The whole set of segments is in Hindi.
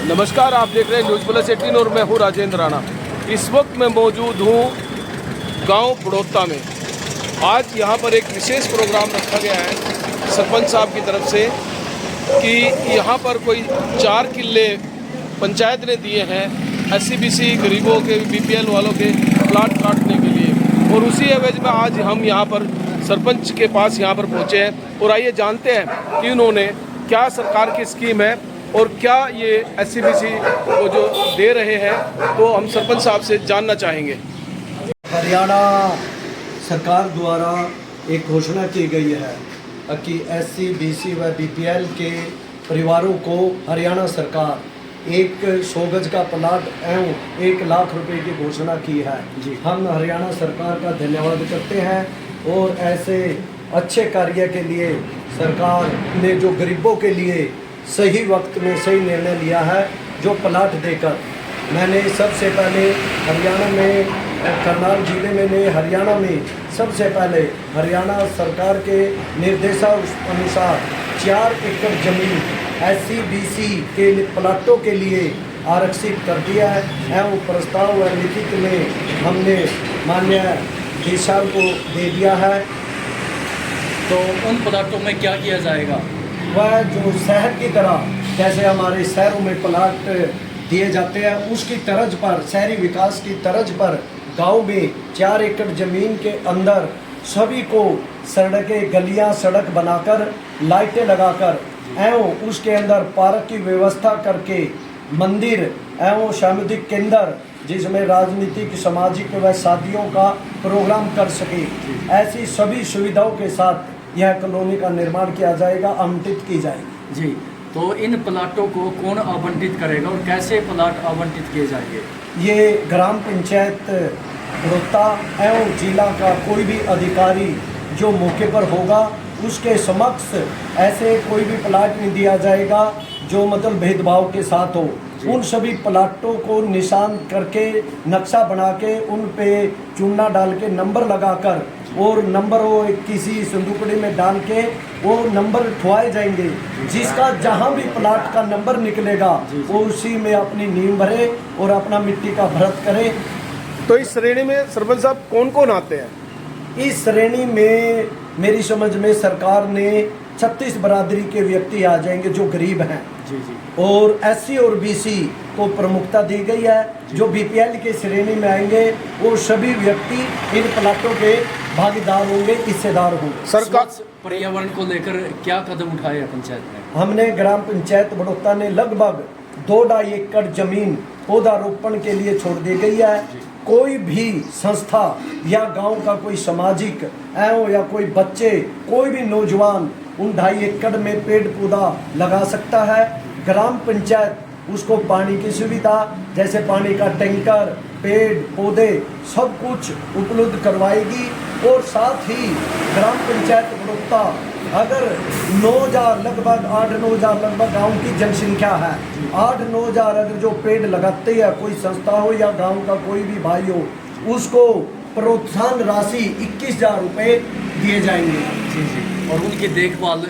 नमस्कार, आप देख रहे हैं न्यूज़ प्लस 18 और मैं हूँ राजेंद्र राणा। इस वक्त मैं मौजूद हूँ गांव बड़ौता में। आज यहाँ पर एक विशेष प्रोग्राम रखा गया है सरपंच साहब की तरफ से कि यहाँ पर कोई 4 किले पंचायत ने दिए हैं SC/BC गरीबों के, BPL वालों के प्लाट काटने के लिए, और उसी एवज में आज हम यहाँ पर सरपंच के पास यहाँ पर पहुँचे हैं। और आइए जानते हैं कि उन्होंने क्या सरकार की स्कीम है और क्या ये SC/BC को जो दे रहे हैं, तो हम सरपंच साहब से जानना चाहेंगे। हरियाणा सरकार द्वारा एक घोषणा की गई है कि SC/BC व BPL के परिवारों को हरियाणा सरकार 100 गज का प्लाट एवं 1 लाख रुपए की घोषणा की है। हम हरियाणा सरकार का धन्यवाद करते हैं और ऐसे अच्छे कार्य के लिए सरकार ने जो गरीबों के लिए सही वक्त में सही निर्णय लिया है, जो प्लाट देकर। मैंने सबसे पहले हरियाणा में, करनाल जिले में ने हरियाणा में सबसे पहले हरियाणा सरकार के निर्देशानुसार 4 एकड़ ज़मीन SC/BC के प्लाटों के लिए आरक्षित कर दिया है एवं प्रस्ताव व लिखित में हमने माननीय देशा को दे दिया है। तो उन प्लाटों में क्या किया जाएगा? वह जो शहर की तरह जैसे हमारे शहरों में प्लाट दिए जाते हैं, उसकी तर्ज पर, शहरी विकास की तर्ज पर गांव में 4 एकड़ ज़मीन के अंदर सभी को सड़कें, गलियां, सड़क बनाकर, लाइटें लगाकर एवं उसके अंदर पार्क की व्यवस्था करके मंदिर एवं सामुदायिक केंद्र जिसमें राजनीतिक, सामाजिक व शादियों का प्रोग्राम कर सके, ऐसी सभी सुविधाओं के साथ यह कॉलोनी का निर्माण किया जाएगा, आवंटित की जाएगी। जी, तो इन प्लाटों को कौन आवंटित करेगा और कैसे प्लाट आवंटित किए जाएंगे? ये ग्राम पंचायत बड़ौता एवं जिला का कोई भी अधिकारी जो मौके पर होगा, उसके समक्ष ऐसे कोई भी प्लाट नहीं दिया जाएगा जो मतलब भेदभाव के साथ हो। उन सभी प्लाटों को निशान करके, नक्शा बना के, उन पे चूना डाल के, नंबर लगाकर और नंबर वो किसी संदूकड़ी में डाल के वो नंबर ठुआए जाएंगे। जिसका जहां भी प्लाट का नंबर निकलेगा वो उसी में अपनी नींव भरे और अपना मिट्टी का भरत करे। तो इस श्रेणी में सरपंच साहब कौन कौन आते हैं? इस श्रेणी में मेरी समझ में सरकार ने 36 बरादरी के व्यक्ति आ जाएंगे जो गरीब हैं। जी जी। और SC और BC को प्रमुखता दी गई है। जो BPL के श्रेणी में आएंगे वो सभी व्यक्ति इन प्लाटों के भागीदार होंगे, हिस्सेदार होंगे। सरकार पर्यावरण को लेकर क्या कदम उठाए है पंचायत ने? हमने ग्राम पंचायत बड़ौता ने लगभग 2-2.5 एकड़ जमीन पौधारोपण के लिए छोड़ दी गई है। कोई भी संस्था या गांव का कोई सामाजिक एवं या कोई बच्चे, कोई भी नौजवान उन 2.5 एकड़ में पेड़ पौधा लगा सकता है। ग्राम पंचायत उसको पानी की सुविधा जैसे पानी का टैंकर, पेड़ पौधे सब कुछ उपलब्ध करवाएगी। और साथ ही ग्राम पंचायत बड़ौता अगर 9,000 लगभग 8-9,000 लगभग गांव की जनसंख्या है, 8-9,000 अगर जो पेड़ लगाते हैं, कोई संस्था हो या गांव का कोई भी भाई हो, उसको प्रोत्साहन राशि 21,000 रुपये दिए जाएंगे। जी जी। और उनकी देखभाल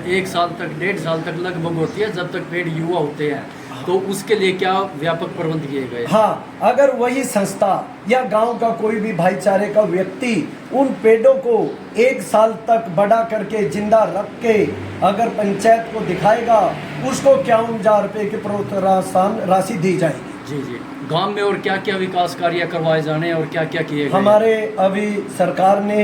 1 साल तक, 1.5 साल तक लगभग होती है जब तक पेड़ युवा होते हैं, तो उसके लिए क्या व्यापक प्रबंध किए गए? हाँ, अगर वही संस्था या गांव का कोई भी भाईचारे का व्यक्ति उन पेड़ों को 1 साल तक बड़ा करके जिंदा रख के अगर पंचायत को दिखाएगा, उसको 51,000 रुपये की प्रोत्साहन राशि दी जाएगी। जी जी। गांव में और क्या क्या विकास कार्य करवाए जाने और क्या क्या किए गए? हमारे अभी सरकार ने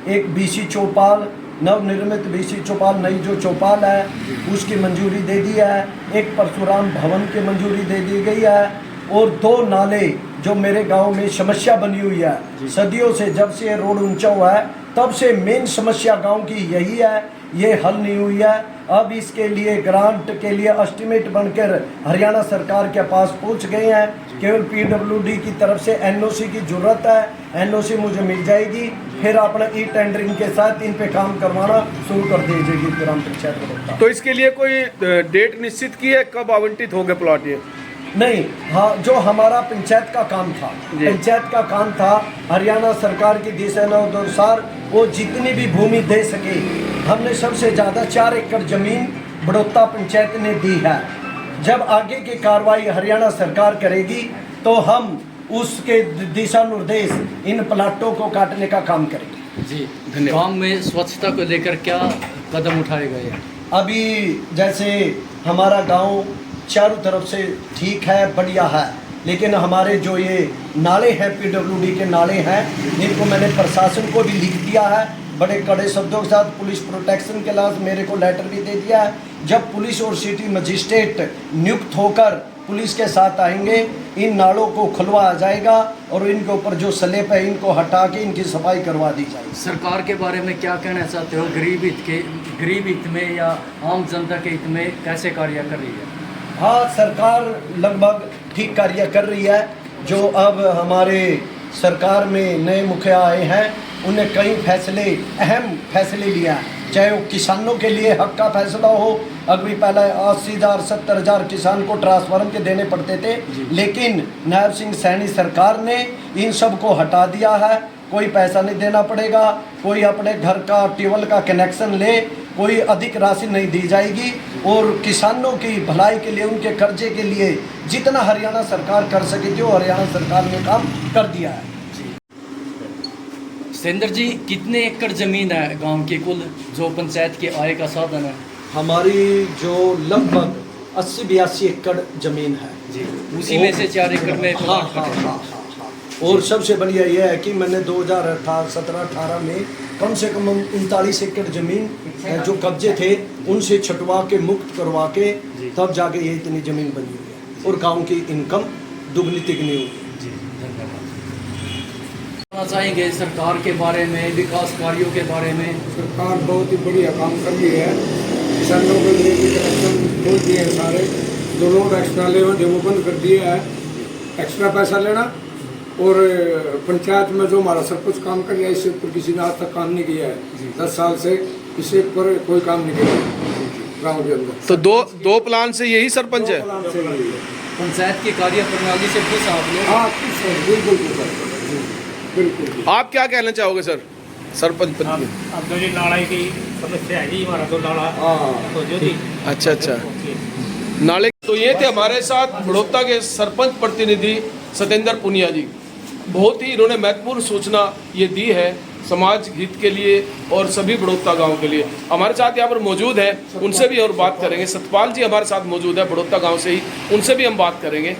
एक BC चौपाल, नवनिर्मित BC चौपाल, नई जो चौपाल है उसकी मंजूरी दे दी है। एक परशुराम भवन की मंजूरी दे दी गई है। और 2 नाले जो मेरे गांव में समस्या बनी हुई है सदियों से, जब से रोड ऊंचा हुआ है तब से मेन समस्या गांव की यही है, ये हल नहीं हुई है। अब इसके लिए ग्रांट के लिए एस्टिमेट बनकर हरियाणा सरकार के पास पहुंच गए हैं। केवल PWD की तरफ से NOC की जरूरत है। NOC मुझे मिल जाएगी, फिर अपना टेंडरिंग के साथ इन पे काम करवाना शुरू कर दी जाएगी ग्राम पंचायत बड़ौता। तो इसके लिए कोई डेट निश्चित की है, कब आवंटित होंगे प्लॉट? ये नहीं, हाँ, जो हमारा पंचायत का काम था, पंचायत का काम था हरियाणा सरकार की दिशा अनुसार वो जितनी भी भूमि दे सके, हमने सबसे ज़्यादा 4 एकड़ जमीन बड़ौता पंचायत ने दी है। जब आगे की कार्रवाई हरियाणा सरकार करेगी तो हम उसके दिशा निर्देश इन प्लाटों को काटने का काम करेंगे। जी धन्यवाद। गांव में स्वच्छता को लेकर क्या कदम उठाए गए हैं? अभी जैसे हमारा गांव चारों तरफ से ठीक है, बढ़िया है, लेकिन हमारे जो ये नाले हैं, पीडब्ल्यूडी के नाले हैं, इनको मैंने प्रशासन को भी लिख दिया है बड़े कड़े शब्दों के साथ। पुलिस प्रोटेक्शन के लाभ मेरे को लेटर भी दे दिया है। जब पुलिस और सिटी मजिस्ट्रेट नियुक्त होकर पुलिस के साथ आएंगे, इन नालों को खुलवाया जाएगा और इनके ऊपर जो स्लैब है इनको हटा के इनकी सफाई करवा दी जाएगी। सरकार के बारे में क्या कहना चाहते हो? गरीब हित में या आम जनता के हित में कैसे कार्य कर रही है? हाँ, सरकार लगभग ठीक कार्य कर रही है। जो अब हमारे सरकार में नए मुखिया आए हैं, उन्हें कई फैसले, अहम फैसले लिया है, चाहे वो किसानों के लिए हक का फैसला हो। अभी पहले 80,000 70,000 किसान को ट्रांसफार्मर के देने पड़ते थे, लेकिन नायब सिंह सैनी सरकार ने इन सब को हटा दिया है। कोई पैसा नहीं देना पड़ेगा, कोई अपने घर का ट्यूबवेल का कनेक्शन ले, कोई अधिक राशि नहीं दी जाएगी। और किसानों की भलाई के लिए, उनके कर्जे के लिए जितना हरियाणा सरकार कर सके थी वो हरियाणा सरकार ने काम कर दिया है। सतेंद्र जी, कितने एकड़ जमीन है गांव की कुल जो पंचायत के आय का साधन है? हमारी जो लगभग 80-82 एकड़ जमीन है जी, उसी में से 4 एकड़ में हाँ प्लाट हाँ कटे हैं। हाँ। और सबसे बढ़िया यह है कि मैंने 2017-18 में कम से कम 39 एकड़ जमीन जो कब्जे थे उनसे छुटवा के, मुक्त करवा के, तब जाके ये इतनी ज़मीन बनी हुई है और गांव की इनकम दुगनी तिगनी हुई है। जी, धन्यवाद। चाहेंगे सरकार के बारे में, विकास कार्यों के बारे में? सरकार बहुत ही बढ़िया काम कर रही है। किसानों के लिए भी कनेक्शन खोल दिए हैं सारे। जो लोग एक्स्ट्रा ले थे वो बंद कर दिए है, एक्स्ट्रा पैसा लेना। और पंचायत में जो हमारा सब कुछ काम कर रहा है, इससे ऊपर किसी ने आज तक काम नहीं किया है। 10 साल से इससे ऊपर कोई काम नहीं किया गाँव के अंदर। तो दो प्लान से यही सरपंच है? पंचायत की कार्य प्रणाली से खुश हैं आप लोग? हाँ, खुश है, बिल्कुल खुश है, बिल्कुल। आप क्या कहना चाहोगे सर, सरपंच पद में? अब जो जी नाला की समस्या है जी, हमारा तो नाला तो जो जी। अच्छा नाले। तो ये थे हमारे साथ बड़ौदा के सरपंच प्रतिनिधि सतेंद्र पुनिया जी। बहुत ही इन्होंने महत्वपूर्ण सूचना ये दी है समाज हित के लिए और सभी बड़ौदा गांव के लिए। हमारे साथ यहाँ पर मौजूद है, उनसे भी और बात करेंगे। सतपाल जी हमारे साथ मौजूद है बड़ौदा गांव से ही, उनसे भी हम बात करेंगे।